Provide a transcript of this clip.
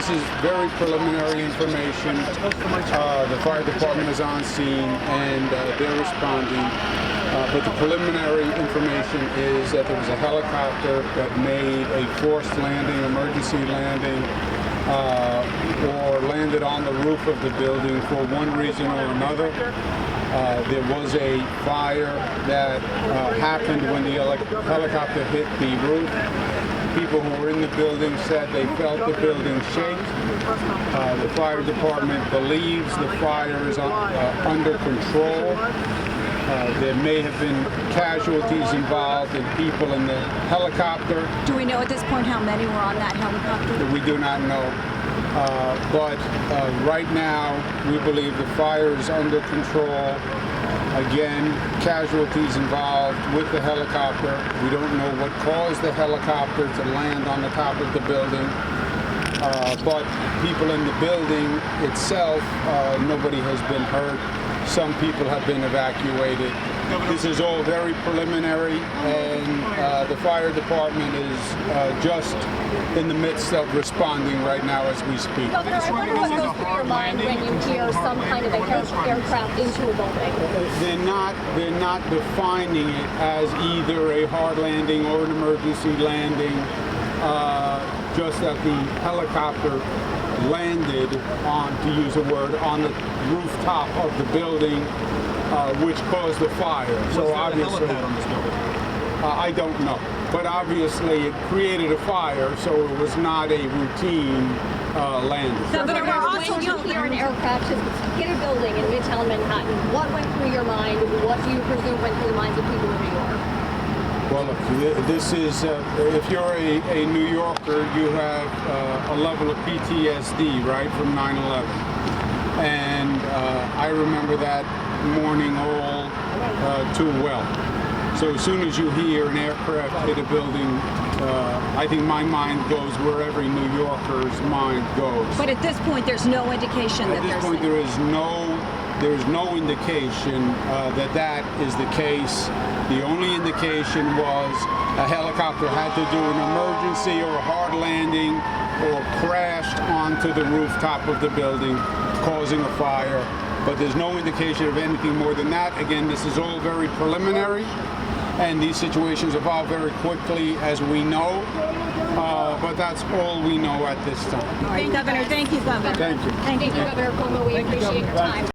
this is very preliminary information. The fire department is on scene and they're responding. But the preliminary information is that there was a helicopter that made a forced landing, emergency landing, or landed on the roof of the building for one reason or another. There was a fire that happened when the helicopter hit the roof. People who were in the building said they felt the building shake. The fire department believes the fire is under control. There may have been casualties involved and people in the helicopter. Do we know at this point how many were on that helicopter? We do not know. But right now, we believe the fire is under control. Again, casualties involved with the helicopter. We don't know what caused the helicopter to land on the top of the building. But people in the building itself, nobody has been hurt. Some people have been evacuated. This is all very preliminary, and the fire department is just in the midst of responding right now as we speak. Governor, I wonder what goes through your mind when you hear some kind of aircraft into a building. They're not defining it as either a hard landing or an emergency landing. Just that the helicopter landed on, to use a word, on the rooftop of the building, which caused the fire. So obviously, I don't know, but obviously it created a fire, so it was not a routine landing. Governor, when you hear an aircraft hit a building in Midtown Manhattan, what went through your mind? What do you presume went through the minds of people in New York? Well, look, this is, if you're a New Yorker, you have a level of PTSD, right, from 9/11. And I remember that morning all too well. So as soon as you hear an aircraft hit a building, I think my mind goes where every New Yorker's mind goes. But at this point, there's no indication that there's... At this point, there is no indication that is the case. The only indication was a helicopter had to do an emergency or a hard landing or crashed onto the rooftop of the building, causing a fire. But there's no indication of anything more than that. Again, this is all very preliminary, and these situations evolve very quickly, as we know. But that's all we know at this time. All right, Governor. Thank you, Governor. Thank you. Thank you, Governor Cuomo. We appreciate your time.